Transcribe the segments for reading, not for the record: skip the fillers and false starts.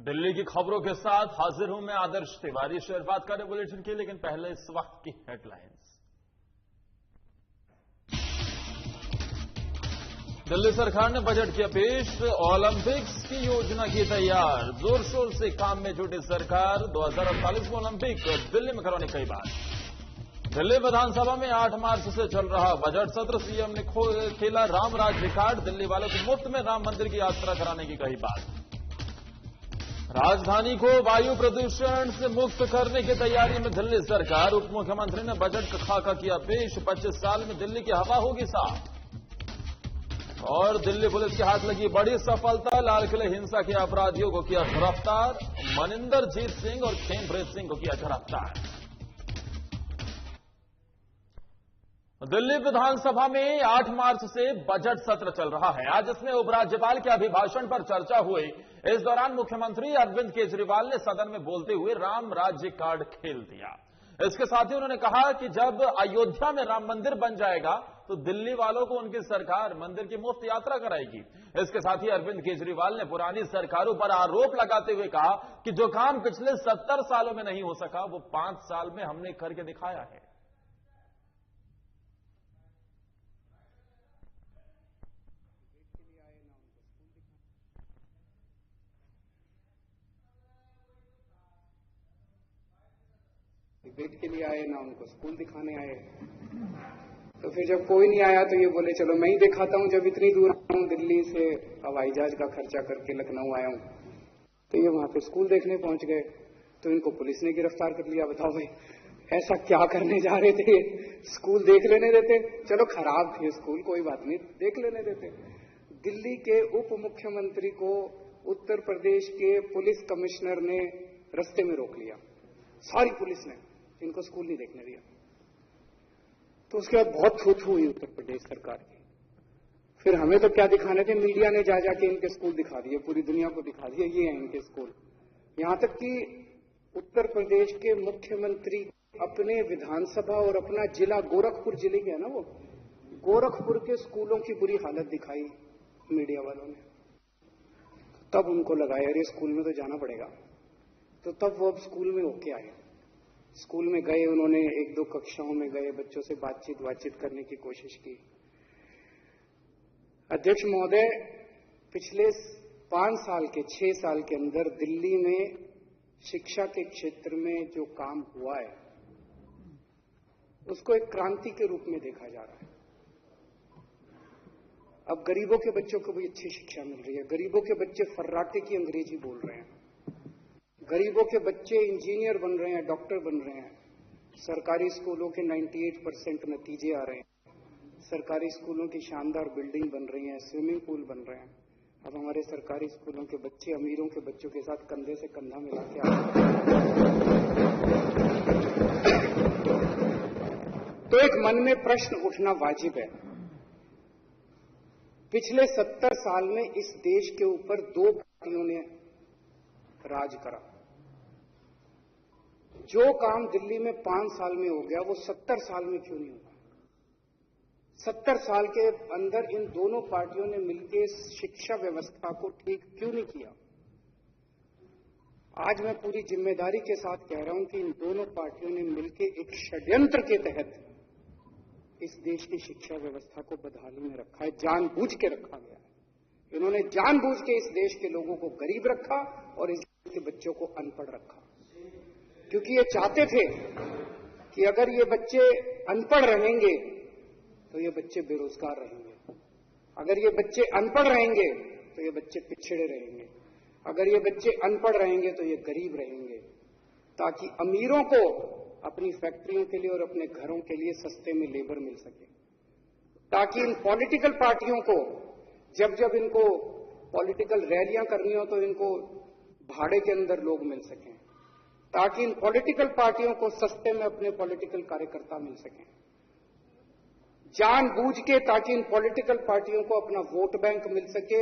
दिल्ली की खबरों के साथ हाजिर हूं मैं आदर्श तिवारी। शुरुआत करें बुलेटिन की, लेकिन पहले इस वक्त की हेडलाइंस। दिल्ली सरकार ने बजट किया पेश, ओलंपिक्स की योजना की तैयार, जोर शोर से काम में जुटी सरकार। 2048 में ओलंपिक दिल्ली में करवाने कई बार। दिल्ली विधानसभा में 8 मार्च से चल रहा बजट सत्र, सीएम ने खेला राम राज रिकॉर्ड, दिल्ली वालों को मुफ्त में राम मंदिर की यात्रा कराने की कही बात। राजधानी को वायु प्रदूषण से मुक्त करने की तैयारी में दिल्ली सरकार, उप मुख्यमंत्री ने बजट का खाका किया पेश, 25 साल में दिल्ली की हवा होगी साफ। और दिल्ली पुलिस के हाथ लगी बड़ी सफलता, लाल किले हिंसा के अपराधियों को किया गिरफ्तार, मनिंदर जीत सिंह और खेमप्रीत सिंह को किया गिरफ्तार। दिल्ली विधानसभा में 8 मार्च से बजट सत्र चल रहा है। आज इसमें उपराज्यपाल के अभिभाषण पर चर्चा हुई। इस दौरान मुख्यमंत्री अरविंद केजरीवाल ने सदन में बोलते हुए राम राज्य कार्ड खेल दिया। इसके साथ ही उन्होंने कहा कि जब अयोध्या में राम मंदिर बन जाएगा तो दिल्ली वालों को उनकी सरकार मंदिर की मुफ्त यात्रा कराएगी। इसके साथ ही अरविंद केजरीवाल ने पुरानी सरकारों पर आरोप लगाते हुए कहा कि जो काम पिछले 70 सालों में नहीं हो सका वो 5 साल में हमने करके दिखाया है। डिबेट के लिए आए ना उनको स्कूल दिखाने आए। तो फिर जब कोई नहीं आया तो ये बोले चलो मैं ही दिखाता हूं। जब इतनी दूर आया हूं, दिल्ली से हवाई जहाज का खर्चा करके लखनऊ आया हूं, तो ये वहां पे स्कूल देखने पहुंच गए तो इनको पुलिस ने गिरफ्तार कर लिया। बताओ भाई, ऐसा क्या करने जा रहे थे? स्कूल देख लेने देते। चलो खराब थे स्कूल, कोई बात नहीं, देख लेने देते। दिल्ली के उप मुख्यमंत्री को उत्तर प्रदेश के पुलिस कमिश्नर ने रास्ते में रोक लिया, सारी पुलिस ने, इनको स्कूल नहीं देखने दिया। तो उसके बाद बहुत थू-थू हुई उत्तर प्रदेश सरकार की। फिर हमें तो क्या दिखाने थे, मीडिया ने जा जाके इनके स्कूल दिखा दिए, पूरी दुनिया को दिखा दिए ये हैं इनके स्कूल। यहां तक कि उत्तर प्रदेश के मुख्यमंत्री अपने विधानसभा और अपना जिला, गोरखपुर जिले के है ना वो, गोरखपुर के स्कूलों की बुरी हालत दिखाई मीडिया वालों ने। तब उनको लगा यार ये स्कूल में तो जाना पड़ेगा, तो तब वो अब स्कूल में होके आए। स्कूल में गए, उन्होंने 1-2 कक्षाओं में गए, बच्चों से बातचीत करने की कोशिश की। अध्यक्ष महोदय, पिछले 5 साल के 6 साल के अंदर दिल्ली में शिक्षा के क्षेत्र में जो काम हुआ है उसको एक क्रांति के रूप में देखा जा रहा है। अब गरीबों के बच्चों को भी अच्छी शिक्षा मिल रही है। गरीबों के बच्चे फर्राटे की अंग्रेजी बोल रहे हैं, गरीबों के बच्चे इंजीनियर बन रहे हैं, डॉक्टर बन रहे हैं। सरकारी स्कूलों के 98% नतीजे आ रहे हैं। सरकारी स्कूलों की शानदार बिल्डिंग बन रही है, स्विमिंग पूल बन रहे हैं। अब हमारे सरकारी स्कूलों के बच्चे अमीरों के बच्चों के साथ कंधे से कंधा मिला के आ रहे हैं। तो एक मन में प्रश्न उठना वाजिब है। पिछले 70 साल में इस देश के ऊपर 2 पार्टियों ने राज करा। जो काम दिल्ली में 5 साल में हो गया वो 70 साल में क्यों नहीं होगा? 70 साल के अंदर इन दोनों पार्टियों ने मिलकर शिक्षा व्यवस्था को ठीक क्यों नहीं किया? आज मैं पूरी जिम्मेदारी के साथ कह रहा हूं कि इन दोनों पार्टियों ने मिलकर एक षड्यंत्र के तहत इस देश की शिक्षा व्यवस्था को बदहाली में रखा है, जानबूझ के रखा गया है। इन्होंने जानबूझ के इस देश के लोगों को गरीब रखा और इस देश के बच्चों को अनपढ़ रखा, क्योंकि ये चाहते थे कि अगर ये बच्चे अनपढ़ रहेंगे तो ये बच्चे बेरोजगार रहेंगे, अगर ये बच्चे अनपढ़ रहेंगे तो ये बच्चे पिछड़े रहेंगे, अगर ये बच्चे अनपढ़ रहेंगे तो ये गरीब रहेंगे, ताकि अमीरों को अपनी फैक्ट्रियों के लिए और अपने घरों के लिए सस्ते में लेबर मिल सके, ताकि इन पॉलिटिकल पार्टियों को जब जब इनको पॉलिटिकल रैलियां करनी हो तो इनको भाड़े के अंदर लोग मिल सकें, ताकि इन पॉलिटिकल पार्टियों को सस्ते में अपने पॉलिटिकल कार्यकर्ता मिल सकें, जानबूझ के, ताकि इन पॉलिटिकल पार्टियों को अपना वोट बैंक मिल सके,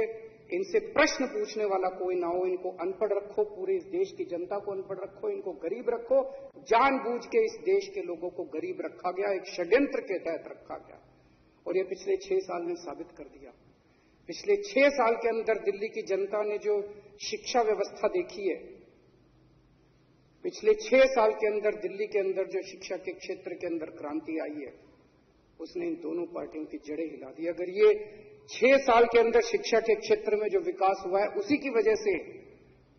इनसे प्रश्न पूछने वाला कोई ना हो, इनको अनपढ़ रखो, पूरे इस देश की जनता को अनपढ़ रखो, इनको गरीब रखो। जानबूझ के इस देश के लोगों को गरीब रखा गया, एक षड्यंत्र के तहत रखा गया और ये पिछले 6 साल में साबित कर दिया। पिछले 6 साल के अंदर दिल्ली की जनता ने जो शिक्षा व्यवस्था देखी है, पिछले 6 साल के अंदर दिल्ली के अंदर जो शिक्षा के क्षेत्र के अंदर क्रांति आई है, उसने इन दोनों पार्टियों की जड़ें हिला दी। अगर ये 6 साल के अंदर शिक्षा के क्षेत्र में जो विकास हुआ है, उसी की वजह से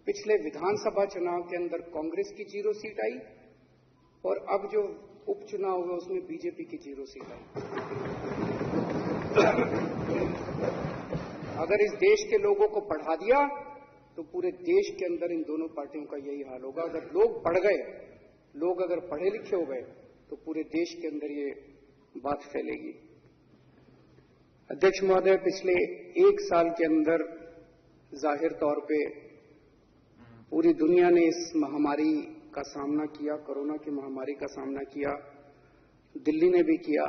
पिछले विधानसभा चुनाव के अंदर कांग्रेस की 0 सीट आई और अब जो उपचुनाव हुआ उसमें बीजेपी की 0 सीट आई। अगर इस देश के लोगों को पढ़ा दिया तो पूरे देश के अंदर इन दोनों पार्टियों का यही हाल होगा। अगर लोग पढ़ गए, लोग अगर पढ़े लिखे हो गए, तो पूरे देश के अंदर ये बात फैलेगी। अध्यक्ष महोदय, पिछले 1 साल के अंदर जाहिर तौर पे पूरी दुनिया ने इस महामारी का सामना किया, कोरोना की महामारी का सामना किया, दिल्ली ने भी किया।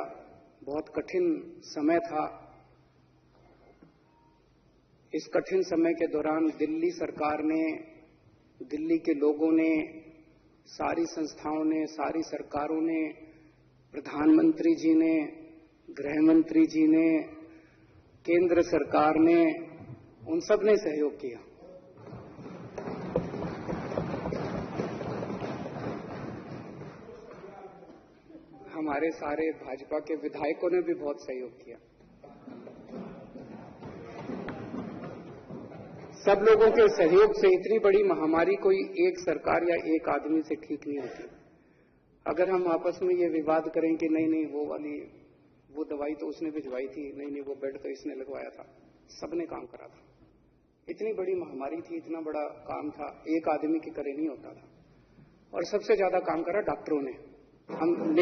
बहुत कठिन समय था। इस कठिन समय के दौरान दिल्ली सरकार ने, दिल्ली के लोगों ने, सारी संस्थाओं ने, सारी सरकारों ने, प्रधानमंत्री जी ने, गृह मंत्री जी ने, केंद्र सरकार ने, उन सब ने सहयोग किया। हमारे सारे भाजपा के विधायकों ने भी बहुत सहयोग किया। सब लोगों के सहयोग से इतनी बड़ी महामारी कोई एक सरकार या एक आदमी से ठीक नहीं होती। अगर हम आपस में ये विवाद करें कि नहीं वो दवाई तो उसने भिजवाई थी, नहीं वो बेड तो इसने लगवाया था, सबने काम करा था। इतनी बड़ी महामारी थी, इतना बड़ा काम था, एक आदमी के करे नहीं होता था। और सबसे ज्यादा काम करा डॉक्टरों ने। हम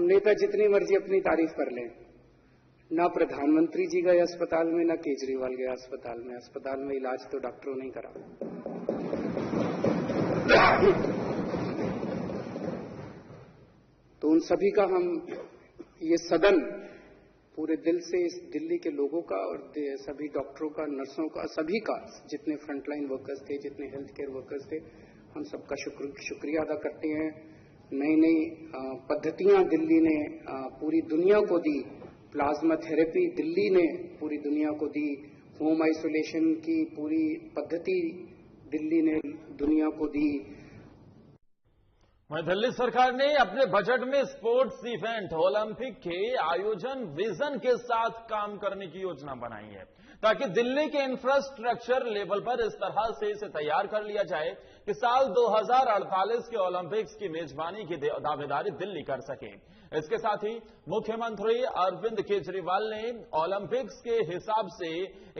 नेता जितनी मर्जी अपनी तारीफ कर लें, ना प्रधानमंत्री जी गए अस्पताल में, ना केजरीवाल गया अस्पताल में। अस्पताल में इलाज तो डॉक्टरों ने करा। तो उन सभी का हम ये सदन पूरे दिल से इस दिल्ली के लोगों का और सभी डॉक्टरों का, नर्सों का, सभी का, जितने फ्रंटलाइन वर्कर्स थे, जितने हेल्थ केयर वर्कर्स थे, हम सबका शुक्रिया अदा करते हैं। नई नई पद्धतियां दिल्ली ने पूरी दुनिया को दी। प्लाज्मा थेरेपी दिल्ली ने पूरी दुनिया को दी। होम आइसोलेशन की पूरी पद्धति दिल्ली ने दुनिया को दी। वहीं दिल्ली सरकार ने अपने बजट में स्पोर्ट्स इवेंट, ओलंपिक के आयोजन विजन के साथ काम करने की योजना बनाई है, ताकि दिल्ली के इंफ्रास्ट्रक्चर लेवल पर इस तरह से इसे तैयार कर लिया जाए कि साल 2048 के ओलंपिक्स की मेजबानी की दावेदारी दिल्ली कर सके। इसके साथ ही मुख्यमंत्री अरविंद केजरीवाल ने ओलंपिक्स के हिसाब से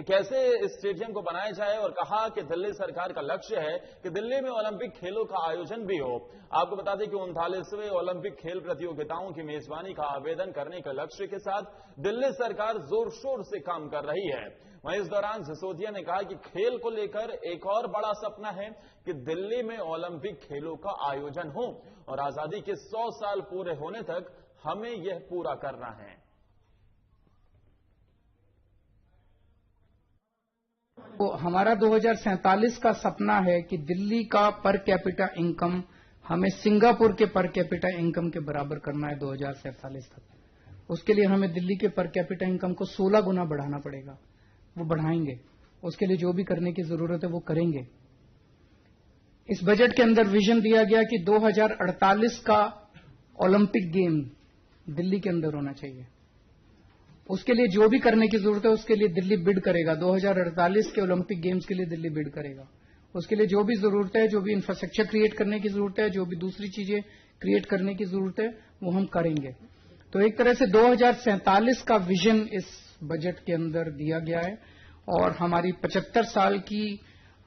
कैसे स्टेडियम को बनाया जाए और कहा कि दिल्ली सरकार का लक्ष्य है कि दिल्ली में ओलंपिक खेलों का आयोजन भी हो। आपको बता दें कि 39वें ओलंपिक खेल प्रतियोगिताओं की मेजबानी का आवेदन करने के लक्ष्य के साथ दिल्ली सरकार जोर शोर से काम कर रही है। वहीं इस दौरान सिसोदिया ने कहा कि खेल को लेकर एक और बड़ा सपना है कि दिल्ली में ओलंपिक खेलों का आयोजन हो और आजादी के 100 साल पूरे होने तक हमें यह पूरा करना है। तो हमारा 2047 का सपना है कि दिल्ली का पर कैपिटा इनकम हमें सिंगापुर के पर कैपिटा इनकम के बराबर करना है 2047 तक। उसके लिए हमें दिल्ली के पर कैपिटा इनकम को 16 गुना बढ़ाना पड़ेगा। वो बढ़ाएंगे। उसके लिए जो भी करने की जरूरत है वो करेंगे। इस बजट के अंदर विजन दिया गया कि 2048 का ओलंपिक गेम दिल्ली के अंदर होना चाहिए। उसके लिए जो भी करने की जरूरत है उसके लिए दिल्ली बिड करेगा। 2048 के ओलंपिक गेम्स के लिए दिल्ली बिड करेगा। उसके लिए जो भी जरूरत है, जो भी इंफ्रास्ट्रक्चर क्रिएट करने की जरूरत है, जो भी दूसरी चीजें क्रिएट करने की जरूरत है, वो हम करेंगे। तो एक तरह से 2047 का विजन इस बजट के अंदर दिया गया है और हमारी 75 साल की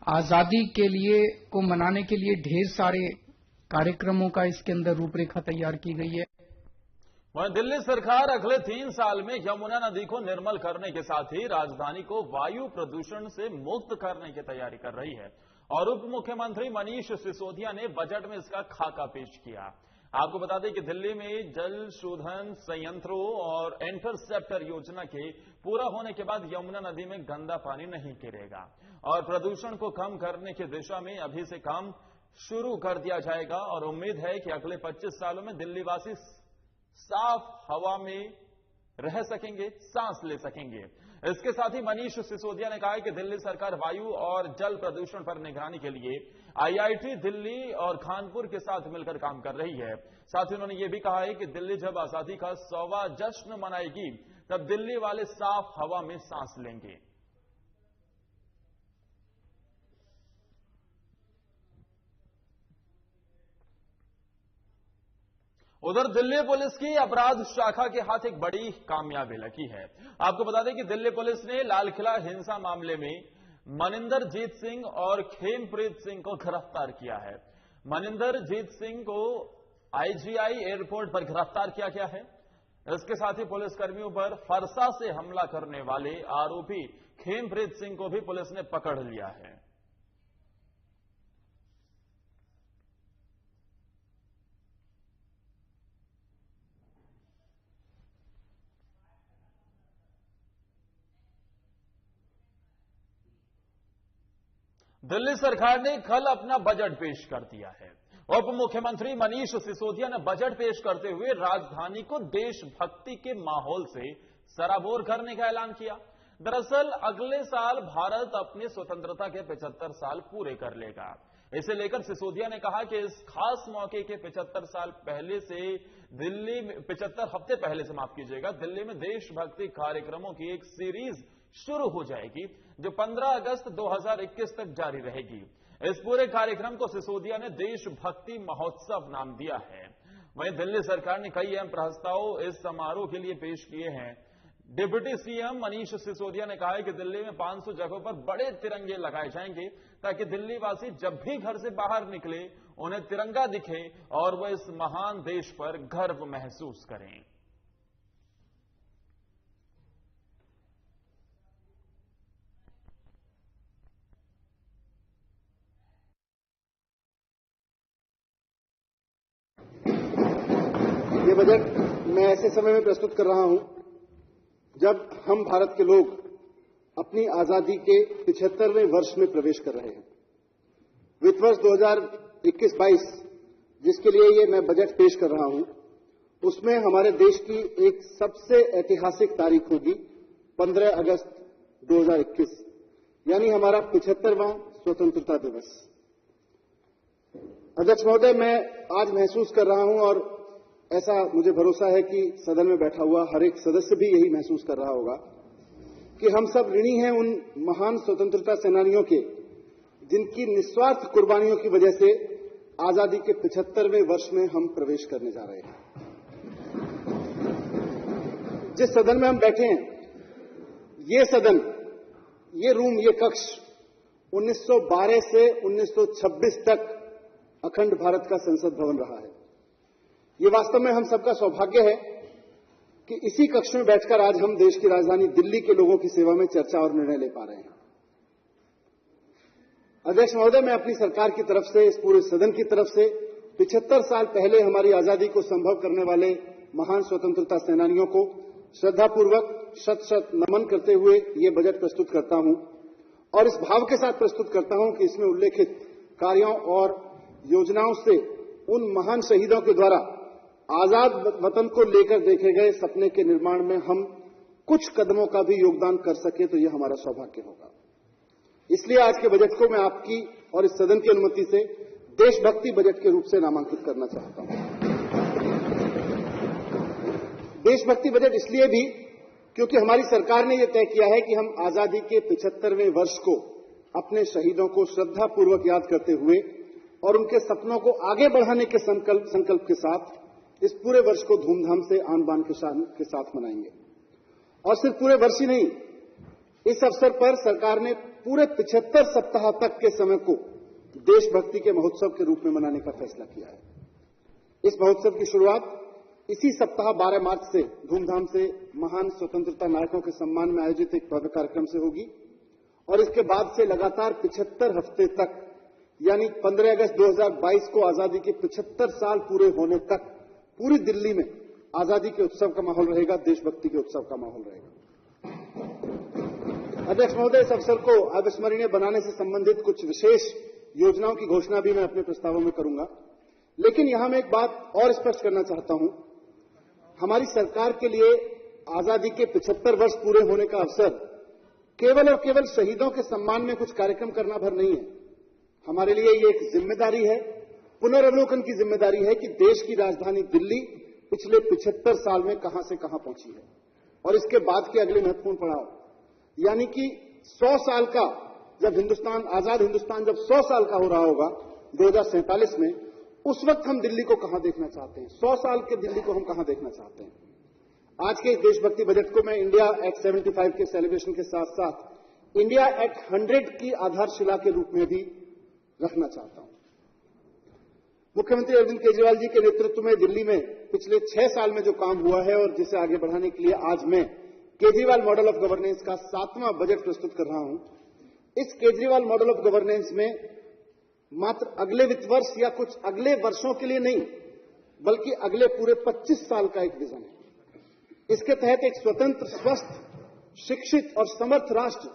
आजादी के लिए को मनाने के लिए ढेर सारे कार्यक्रमों का इसके अंदर रूपरेखा तैयार की गई है। वहीं दिल्ली सरकार अगले 3 साल में यमुना नदी को निर्मल करने के साथ ही राजधानी को वायु प्रदूषण से मुक्त करने की तैयारी कर रही है और उप मुख्यमंत्री मनीष सिसोदिया ने बजट में इसका खाका पेश किया। आपको बता दें कि दिल्ली में जल शोधन संयंत्रों और इंटरसेप्टर योजना के पूरा होने के बाद यमुना नदी में गंदा पानी नहीं गिरेगा और प्रदूषण को कम करने की दिशा में अभी से काम शुरू कर दिया जाएगा और उम्मीद है कि अगले 25 सालों में दिल्ली वासी साफ हवा में रह सकेंगे, सांस ले सकेंगे। इसके साथ ही मनीष सिसोदिया ने कहा है कि दिल्ली सरकार वायु और जल प्रदूषण पर निगरानी के लिए आईआईटी दिल्ली और कानपुर के साथ मिलकर काम कर रही है। साथ ही उन्होंने यह भी कहा है कि दिल्ली जब आजादी का 100वां जश्न मनाएगी तब दिल्ली वाले साफ हवा में सांस लेंगे। उधर दिल्ली पुलिस की अपराध शाखा के हाथ एक बड़ी कामयाबी लगी है। आपको बता दें कि दिल्ली पुलिस ने लाल किला हिंसा मामले में मनिंदर जीत सिंह और खेमप्रीत सिंह को गिरफ्तार किया है। मनिंदर जीत सिंह को आईजीआई एयरपोर्ट पर गिरफ्तार किया गया है। इसके साथ ही पुलिसकर्मियों पर फरसा से हमला करने वाले आरोपी खेमप्रीत सिंह को भी पुलिस ने पकड़ लिया है। दिल्ली सरकार ने कल अपना बजट पेश कर दिया है। उप मुख्यमंत्री मनीष सिसोदिया ने बजट पेश करते हुए राजधानी को देशभक्ति के माहौल से सराबोर करने का ऐलान किया। दरअसल अगले साल भारत अपने स्वतंत्रता के 75 साल पूरे कर लेगा। इसे लेकर सिसोदिया ने कहा कि इस खास मौके के 75 साल पहले से दिल्ली में 75 हफ्ते पहले से माफ कीजिएगा, दिल्ली में देशभक्ति कार्यक्रमों की एक सीरीज शुरू हो जाएगी जो 15 अगस्त 2021 तक जारी रहेगी। इस पूरे कार्यक्रम को सिसोदिया ने देशभक्ति महोत्सव नाम दिया है। वहीं दिल्ली सरकार ने कई अहम प्रस्ताव इस समारोह के लिए पेश किए हैं। डिप्टी सीएम मनीष सिसोदिया ने कहा है कि दिल्ली में 500 जगहों पर बड़े तिरंगे लगाए जाएंगे ताकि दिल्ली वासी जब भी घर से बाहर निकले उन्हें तिरंगा दिखे और वह इस महान देश पर गर्व महसूस करें। ये बजट मैं ऐसे समय में प्रस्तुत कर रहा हूं जब हम भारत के लोग अपनी आजादी के 75वें वर्ष में प्रवेश कर रहे हैं। वित्त वर्ष 2021-22 जिसके लिए ये मैं बजट पेश कर रहा हूं, उसमें हमारे देश की एक सबसे ऐतिहासिक तारीख होगी 15 अगस्त 2021, यानी हमारा 75वां स्वतंत्रता दिवस। अध्यक्ष महोदय, मैं आज महसूस कर रहा हूं और ऐसा मुझे भरोसा है कि सदन में बैठा हुआ हर एक सदस्य भी यही महसूस कर रहा होगा कि हम सब ऋणी हैं उन महान स्वतंत्रता सेनानियों के जिनकी निस्वार्थ कुर्बानियों की वजह से आजादी के 75वें वर्ष में हम प्रवेश करने जा रहे हैं। जिस सदन में हम बैठे हैं, ये सदन, ये रूम, ये कक्ष 1912 से 1926 तक अखंड भारत का संसद भवन रहा है। ये वास्तव में हम सबका सौभाग्य है कि इसी कक्ष में बैठकर आज हम देश की राजधानी दिल्ली के लोगों की सेवा में चर्चा और निर्णय ले पा रहे हैं। अध्यक्ष महोदय, मैं अपनी सरकार की तरफ से, इस पूरे सदन की तरफ से 75 साल पहले हमारी आजादी को संभव करने वाले महान स्वतंत्रता सेनानियों को श्रद्धापूर्वक शत शत नमन करते हुए ये बजट प्रस्तुत करता हूं और इस भाव के साथ प्रस्तुत करता हूं कि इसमें उल्लेखित कार्यों और योजनाओं से उन महान शहीदों के द्वारा आजाद वतन को लेकर देखे गए सपने के निर्माण में हम कुछ कदमों का भी योगदान कर सके तो यह हमारा सौभाग्य होगा। इसलिए आज के बजट को मैं आपकी और इस सदन की अनुमति से देशभक्ति बजट के रूप से नामांकित करना चाहता हूं। देशभक्ति बजट इसलिए भी क्योंकि हमारी सरकार ने यह तय किया है कि हम आजादी के 75वें वर्ष को अपने शहीदों को श्रद्धापूर्वक याद करते हुए और उनके सपनों को आगे बढ़ाने के संकल्प के साथ इस पूरे वर्ष को धूमधाम से आन बान के साथ मनाएंगे। और सिर्फ पूरे वर्ष ही नहीं, इस अवसर पर सरकार ने पूरे 75 सप्ताह तक के समय को देशभक्ति के महोत्सव के रूप में मनाने का फैसला किया है। इस महोत्सव की शुरुआत इसी सप्ताह 12 मार्च से धूमधाम से महान स्वतंत्रता नायकों के सम्मान में आयोजित एक भव्य कार्यक्रम से होगी और इसके बाद से लगातार 75 हफ्ते तक यानी 15 अगस्त 2022 को आजादी के 75 साल पूरे होने तक पूरी दिल्ली में आजादी के उत्सव का माहौल रहेगा, देशभक्ति के उत्सव का माहौल रहेगा। अध्यक्ष महोदय, इस अवसर को अविस्मरणीय बनाने से संबंधित कुछ विशेष योजनाओं की घोषणा भी मैं अपने प्रस्तावों में करूंगा, लेकिन यहां मैं एक बात और स्पष्ट करना चाहता हूं हमारी सरकार के लिए आजादी के 75 वर्ष पूरे होने का अवसर केवल और केवल शहीदों के सम्मान में कुछ कार्यक्रम करना भर नहीं है। हमारे लिए ये एक जिम्मेदारी है, पुनर्वलोकन की जिम्मेदारी है कि देश की राजधानी दिल्ली पिछले 75 साल में कहां से कहां पहुंची है और इसके बाद के अगले महत्वपूर्ण पड़ाव, यानी कि 100 साल का जब हिंदुस्तान, आजाद हिंदुस्तान जब 100 साल का हो रहा होगा 2047 में, उस वक्त हम दिल्ली को कहां देखना चाहते हैं, 100 साल के दिल्ली को हम कहां देखना चाहते हैं। आज के इस देशभक्ति बजट को मैं इंडिया एक्ट 75 के सेलिब्रेशन के साथ साथ इंडिया एक्ट 100 की आधारशिला के रूप में भी रखना चाहता हूं। मुख्यमंत्री अरविंद केजरीवाल जी के नेतृत्व में दिल्ली में पिछले 6 साल में जो काम हुआ है और जिसे आगे बढ़ाने के लिए आज मैं केजरीवाल मॉडल ऑफ गवर्नेंस का 7वां बजट प्रस्तुत कर रहा हूं। इस केजरीवाल मॉडल ऑफ गवर्नेंस में मात्र अगले वित्त वर्ष या कुछ अगले वर्षों के लिए नहीं, बल्कि अगले पूरे 25 साल का एक विजन है। इसके तहत एक स्वतंत्र, स्वस्थ, शिक्षित और समर्थ राष्ट्र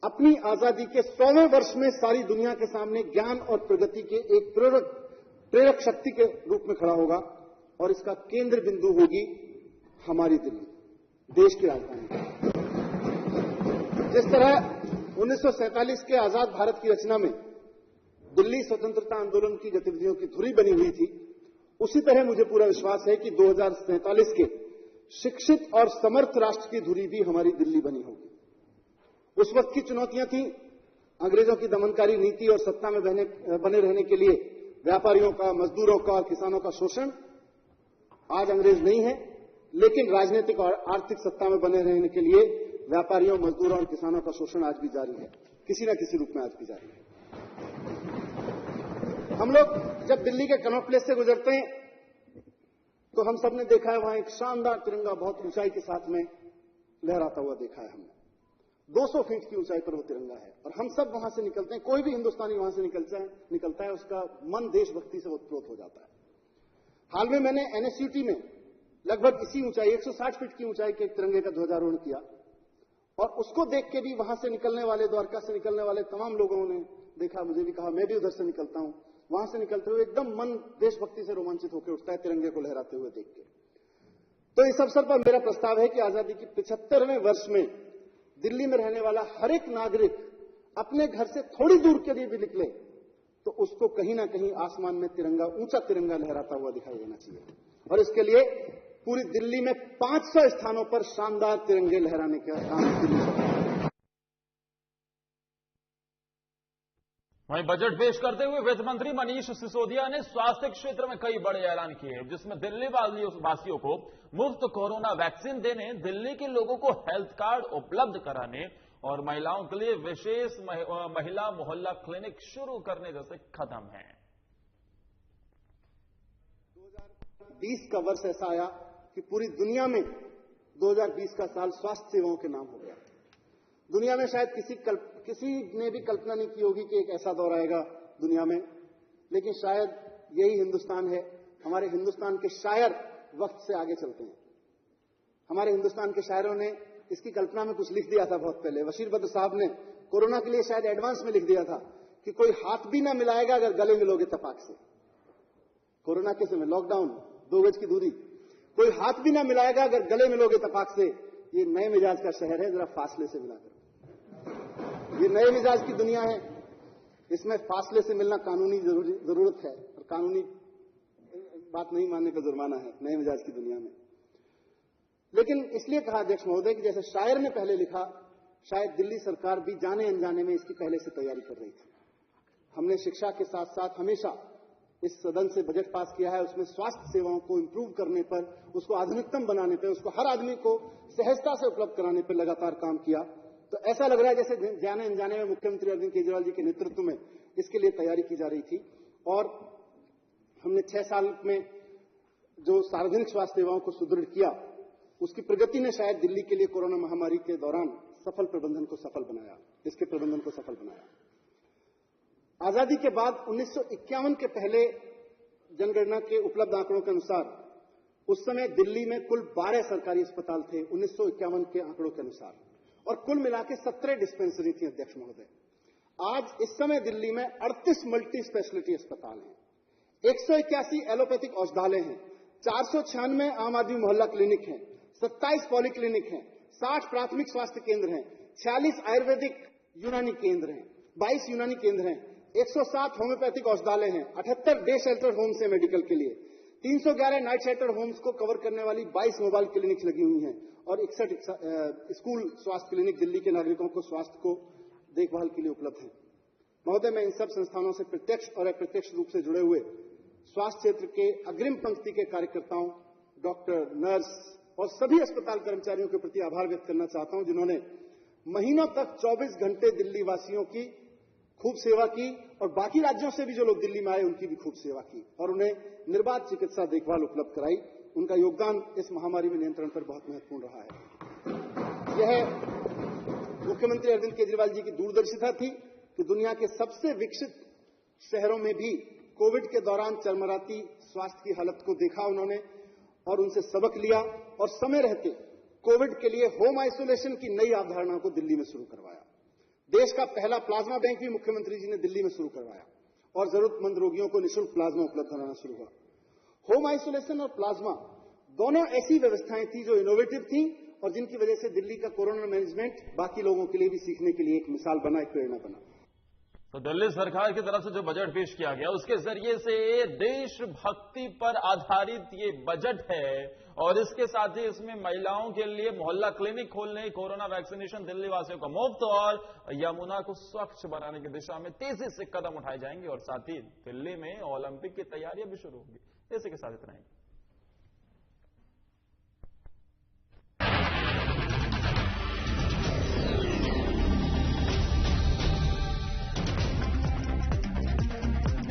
अपनी आजादी के 100वें वर्ष में सारी दुनिया के सामने ज्ञान और प्रगति के एक प्रेरक शक्ति के रूप में खड़ा होगा और इसका केंद्र बिंदु होगी हमारी दिल्ली, देश की राजधानी। जिस तरह 1947 के आजाद भारत की रचना में दिल्ली स्वतंत्रता आंदोलन की गतिविधियों की धुरी बनी हुई थी, उसी तरह मुझे पूरा विश्वास है कि 2047 के शिक्षित और समर्थ राष्ट्र की धुरी भी हमारी दिल्ली बनी होगी। उस वक्त की चुनौतियां थी अंग्रेजों की दमनकारी नीति और सत्ता में बने रहने के लिए व्यापारियों का, मजदूरों का और किसानों का शोषण। आज अंग्रेज नहीं है, लेकिन राजनीतिक और आर्थिक सत्ता में बने रहने के लिए व्यापारियों, मजदूरों और किसानों का शोषण आज भी जारी है, किसी न किसी रूप में आज भी जारी है। हम लोग जब दिल्ली के कनॉट प्लेस से गुजरते हैं तो हम सबने देखा है वहां एक शानदार तिरंगा बहुत ऊंचाई के साथ में लहराता हुआ देखा है हमने। 200 फीट की ऊंचाई पर वो तिरंगा है और हम सब वहां से निकलते हैं, कोई भी हिंदुस्तानी वहां से निकलता है उसका मन देशभक्ति से ओतप्रोत हो जाता है। हाल में मैंने एनएसयूटी में लगभग इसी ऊंचाई 160 फीट की ऊंचाई के एक तिरंगे का ध्वजारोहण किया और उसको देख के भी वहां से निकलने वाले, द्वारका से निकलने वाले तमाम लोगों ने देखा, मुझे भी कहा, मैं भी उधर से निकलता हूं। वहां से निकलते हुए एकदम मन देशभक्ति से रोमांचित होकर उठता है तिरंगे को लहराते हुए देख के। तो इस अवसर पर मेरा प्रस्ताव है कि आजादी के 75वें वर्ष में दिल्ली में रहने वाला हर एक नागरिक अपने घर से थोड़ी दूर के लिए भी निकले तो उसको कहीं ना कहीं आसमान में तिरंगा, ऊंचा तिरंगा लहराता हुआ दिखाई देना चाहिए और इसके लिए पूरी दिल्ली में 500 स्थानों पर शानदार तिरंगे लहराने का काम। वहीं बजट पेश करते हुए वित्त मंत्री मनीष सिसोदिया ने स्वास्थ्य क्षेत्र में कई बड़े ऐलान किए, जिसमें दिल्ली वासियों को मुफ्त कोरोना वैक्सीन देने, दिल्ली के लोगों को हेल्थ कार्ड उपलब्ध कराने और महिलाओं के लिए विशेष महिला मोहल्ला क्लिनिक शुरू करने जैसे कदम हैं। 2020 का वर्ष ऐसा आया कि पूरी दुनिया में 2020 का साल स्वास्थ्य सेवाओं के नाम हो गया। दुनिया में शायद किसी ने भी कल्पना नहीं की होगी कि एक ऐसा दौर आएगा दुनिया में, लेकिन शायद यही हिंदुस्तान है। हमारे हिंदुस्तान के शायर वक्त से आगे चलते हैं। हमारे हिंदुस्तान के शायरों ने इसकी कल्पना में कुछ लिख दिया था बहुत पहले। बशीर बद्र साहब ने कोरोना के लिए शायद एडवांस में लिख दिया था कि कोई हाथ भी ना मिलाएगा अगर गले मिलोगे तपाक से। कोरोना के समय लॉकडाउन, 2 गज की दूरी, कोई हाथ भी ना मिलाएगा अगर गले मिलोगे तपाक से। ये नए मिजाज का शहर है, जरा फासले से मिला करो। ये नए मिजाज की दुनिया है, इसमें फासले से मिलना कानूनी जरूरत है और कानूनी बात नहीं मानने का जुर्माना है नए मिजाज की दुनिया में। लेकिन इसलिए कहा अध्यक्ष महोदय कि जैसे शायर ने पहले लिखा, शायद दिल्ली सरकार भी जाने अनजाने में इसकी पहले से तैयारी कर रही थी। हमने शिक्षा के साथ साथ हमेशा इस सदन से बजट पास किया है, उसमें स्वास्थ्य सेवाओं को इंप्रूव करने पर, उसको आधुनिकतम बनाने पर, उसको हर आदमी को सहजता से उपलब्ध कराने पर लगातार काम किया। तो ऐसा लग रहा है जैसे जाने अनजाने में मुख्यमंत्री अरविंद केजरीवाल जी के नेतृत्व में इसके लिए तैयारी की जा रही थी। और हमने 6 साल में जो सार्वजनिक स्वास्थ्य सेवाओं को सुदृढ़ किया, उसकी प्रगति ने शायद दिल्ली के लिए कोरोना महामारी के दौरान इसके प्रबंधन को सफल बनाया। आजादी के बाद 1951 के पहले जनगणना के उपलब्ध आंकड़ों के अनुसार उस समय दिल्ली में कुल 12 सरकारी अस्पताल थे 1951 के आंकड़ों के अनुसार, और कुल मिलाकर 17 डिस्पेंसरी थी अध्यक्ष महोदय। आज इस समय दिल्ली में 38 मल्टी स्पेशलिटी अस्पताल हैं, 181 एलोपैथिक औषधालय हैं, 496 आम आदमी मोहल्ला क्लिनिक हैं, 27 पॉली क्लिनिक हैं, 60 प्राथमिक स्वास्थ्य केंद्र हैं, 46 आयुर्वेदिक यूनानी केंद्र हैं, 22 यूनानी केंद्र हैं, 107 होम्योपैथिक औषधालय हैं, 78 डे शेल्टर होम्स हैं मेडिकल के लिए, 311 नाइट शेल्टर होम्स को कवर करने वाली 22 मोबाइल क्लिनिक लगी हुई हैं और 61 स्कूल स्वास्थ्य क्लिनिक दिल्ली के नागरिकों को स्वास्थ्य को देखभाल के लिए उपलब्ध हैं। महोदय, मैं इन सब संस्थानों से प्रत्यक्ष और अप्रत्यक्ष रूप से जुड़े हुए स्वास्थ्य क्षेत्र के अग्रिम पंक्ति के कार्यकर्ताओं, डॉक्टर, नर्स और सभी अस्पताल कर्मचारियों के प्रति आभार व्यक्त करना चाहता हूं, जिन्होंने महीनों तक 24 घंटे दिल्ली वासियों की खूब सेवा की और बाकी राज्यों से भी जो लोग दिल्ली में आए उनकी भी खूब सेवा की और उन्हें निर्बाध चिकित्सा देखभाल उपलब्ध कराई। उनका योगदान इस महामारी में नियंत्रण पर बहुत महत्वपूर्ण रहा है। यह मुख्यमंत्री अरविंद केजरीवाल जी की दूरदर्शिता थी कि दुनिया के सबसे विकसित शहरों में भी कोविड के दौरान चरमराती स्वास्थ्य की हालत को देखा उन्होंने और उनसे सबक लिया और समय रहते कोविड के लिए होम आइसोलेशन की नई अवधारणा को दिल्ली में शुरू करवाया। देश का पहला प्लाज्मा बैंक भी मुख्यमंत्री जी ने दिल्ली में शुरू करवाया और जरूरतमंद रोगियों को निःशुल्क प्लाज्मा उपलब्ध कराना शुरू हुआ। होम आइसोलेशन और प्लाज्मा दोनों ऐसी व्यवस्थाएं थी जो इनोवेटिव थी और जिनकी वजह से दिल्ली का कोरोना मैनेजमेंट बाकी लोगों के लिए भी सीखने के लिए एक मिसाल बना, एक प्रेरणा बना। तो दिल्ली सरकार की तरफ से जो बजट पेश किया गया उसके जरिए से देशभक्ति पर आधारित ये बजट है और इसके साथ ही इसमें महिलाओं के लिए मोहल्ला क्लिनिक खोलने, कोरोना वैक्सीनेशन दिल्ली वासियों को मुफ्त और यमुना को स्वच्छ बनाने की दिशा में तेजी से कदम उठाए जाएंगे और साथ ही दिल्ली में ओलंपिक की तैयारियां भी शुरू होंगी। इसी के साथ इतना ही।